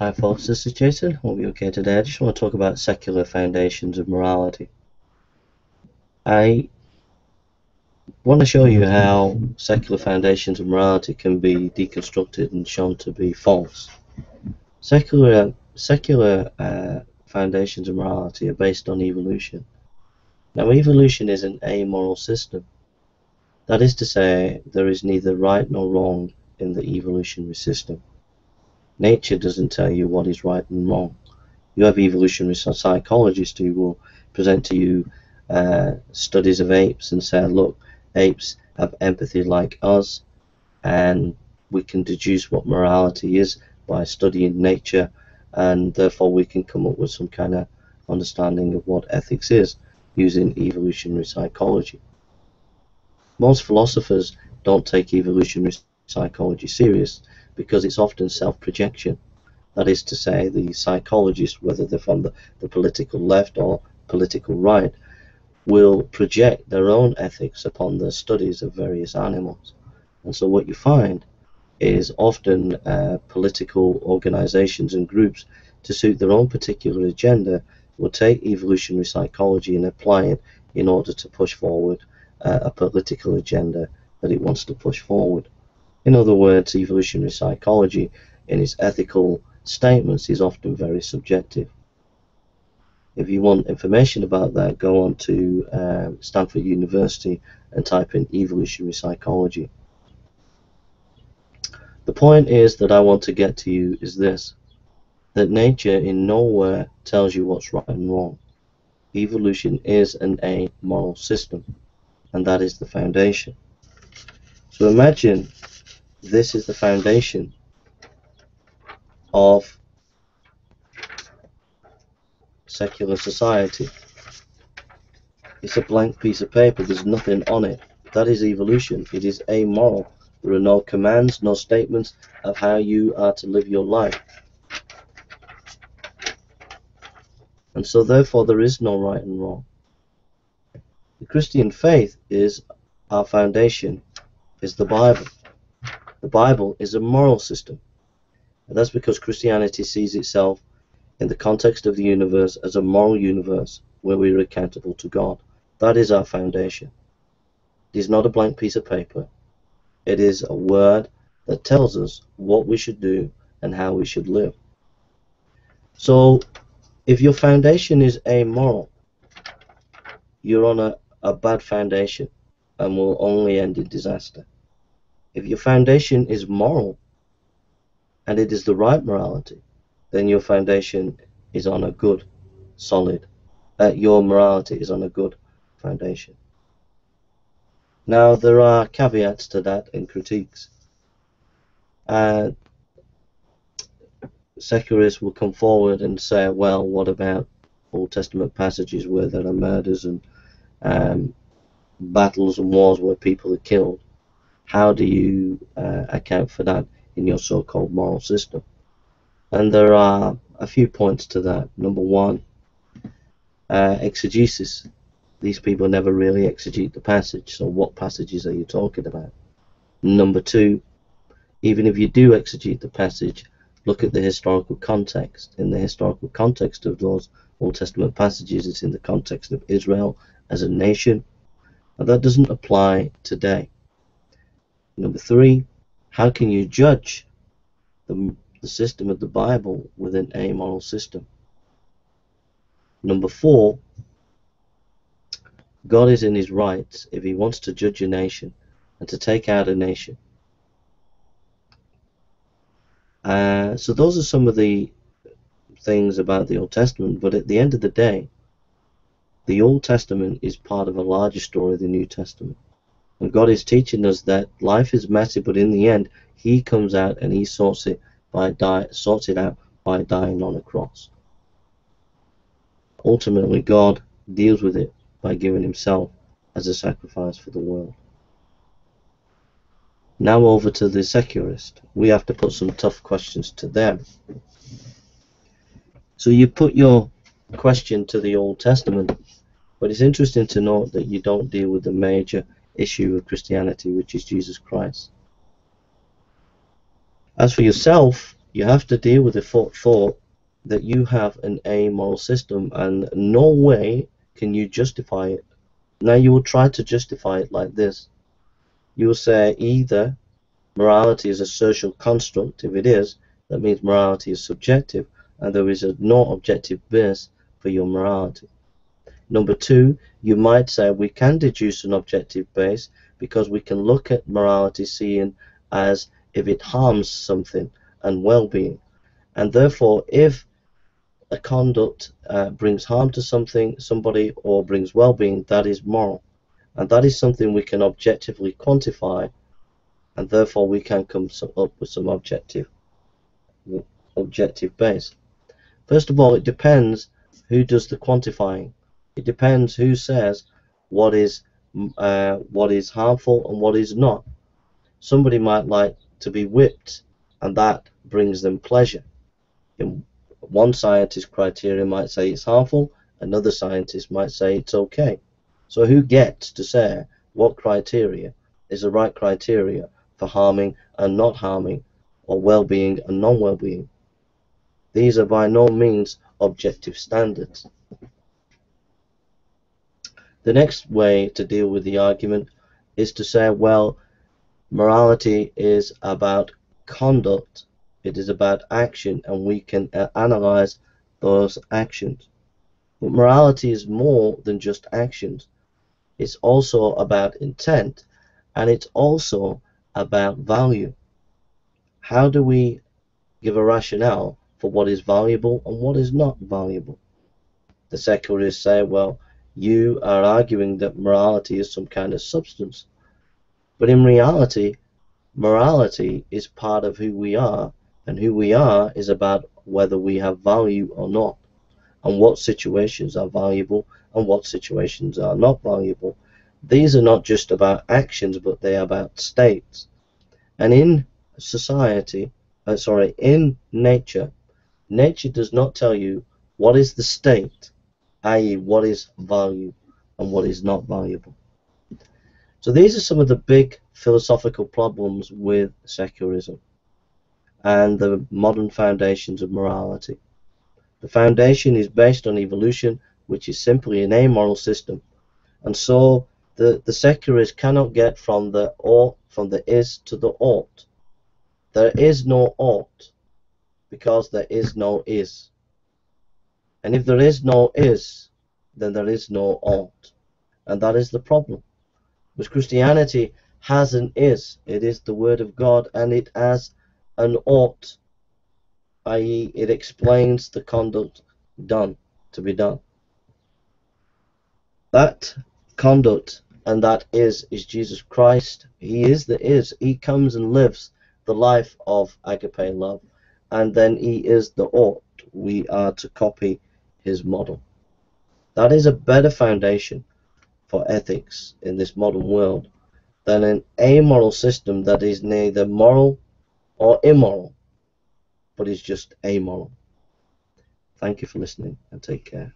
Hi folks, this is Jason. Hope you're okay today. I just want to talk about secular foundations of morality. I want to show you how secular foundations of morality can be deconstructed and shown to be false. Secular foundations of morality are based on evolution. Now, evolution is an amoral system. That is to say, there is neither right nor wrong in the evolutionary system. Nature doesn't tell you what is right and wrong. You have evolutionary psychologists who will present to you studies of apes and say, look, apes have empathy like us, and we can deduce what morality is by studying nature, and therefore we can come up with some kind of understanding of what ethics is using evolutionary psychology. Most philosophers don't take evolutionary psychology serious because it's often self-projection. That is to say, the psychologists, whether they're from the political left or political right, will project their own ethics upon the studies of various animals. And so what you find is often political organizations and groups, to suit their own particular agenda, will take evolutionary psychology and apply it in order to push forward a political agenda that it wants to push forward. In other words, evolutionary psychology in its ethical statements is often very subjective. If you want information about that, go on to Stanford University and type in evolutionary psychology. The point is that I want to get to you is this, that nature in nowhere tells you what's right and wrong. Evolution is an amoral system, and that is the foundation. So imagine this is the foundation of secular society. It's a blank piece of paper, there's nothing on it. That is evolution. It is amoral. There are no commands, no statements of how you are to live your life. And so therefore there is no right and wrong. The Christian faith is our foundation, is the Bible. The Bible is a moral system. And that's because Christianity sees itself in the context of the universe as a moral universe where we are accountable to God. That is our foundation. It is not a blank piece of paper. It is a word that tells us what we should do and how we should live. So if your foundation is amoral, you're on a bad foundation and will only end in disaster. If your foundation is moral and it is the right morality, then your foundation is on a good, solid, your morality is on a good foundation. Now, there are caveats to that and critiques. Secularists will come forward and say, well, what about Old Testament passages where there are murders and battles and wars where people are killed? How do you account for that in your so-called moral system? And there are a few points to that. Number one, exegesis. These people never really exegete the passage, so what passages are you talking about? Number two, even if you do exegete the passage, look at the historical context. In the historical context of those Old Testament passages, it's in the context of Israel as a nation, and that doesn't apply today. Number three, how can you judge the system of the Bible with an amoral system? Number four, God is in his rights if he wants to judge a nation and to take out a nation. So those are some of the things about the Old Testament, but at the end of the day, the Old Testament is part of a larger story, the New Testament. And God is teaching us that life is messy, but in the end, he comes out and he sorts it out by dying on a cross. Ultimately, God deals with it by giving himself as a sacrifice for the world. Now over to the secularist. We have to put some tough questions to them. So you put your question to the Old Testament, but it's interesting to note that you don't deal with the major issue of Christianity, which is Jesus Christ. As for yourself, You have to deal with the thought that you have an amoral system, and no way can you justify it. Now you will try to justify it like this. You will say either morality is a social construct. If it is, that means morality is subjective, and there is no objective base for your morality. Number two, you might say we can deduce an objective base because we can look at morality seeing as if it harms something and well-being. And therefore, if a conduct brings harm to somebody, or brings well-being, that is moral. And that is something we can objectively quantify, and therefore we can come up with some objective base. First of all, it depends who does the quantifying. It depends who says what is harmful and what is not. Somebody might like to be whipped, and that brings them pleasure. In one scientist's criteria might say it's harmful, another scientist might say it's okay. So who gets to say what criteria is the right criteria for harming and not harming, or well-being and non-well-being? These are by no means objective standards. The next way to deal with the argument is to say, well, morality is about conduct, it is about action, and we can analyze those actions. But morality is more than just actions. It's also about intent, and it's also about value. How do we give a rationale for what is valuable and what is not valuable? The secularists say, well, you are arguing that morality is some kind of substance. But in reality, morality is part of who we are, and who we are is about whether we have value or not, and what situations are valuable and what situations are not valuable. These are not just about actions, but they are about states. And in society, in nature, nature does not tell you what is the state, i.e. what is value and what is not valuable. So these are some of the big philosophical problems with secularism and the modern foundations of morality. The foundation is based on evolution, which is simply an amoral system, and so the secularists cannot get from the is to the ought. There is no ought because there is no is. And if there is no is, then there is no ought. And that is the problem. Because Christianity has an is. It is the Word of God, and it has an ought, i.e. it explains the conduct to be done. That conduct and that is Jesus Christ. He is the is. He comes and lives the life of agape love, and then he is the ought. We are to copy his model. That is a better foundation for ethics in this modern world than an amoral system that is neither moral or immoral, but is just amoral. Thank you for listening, and take care.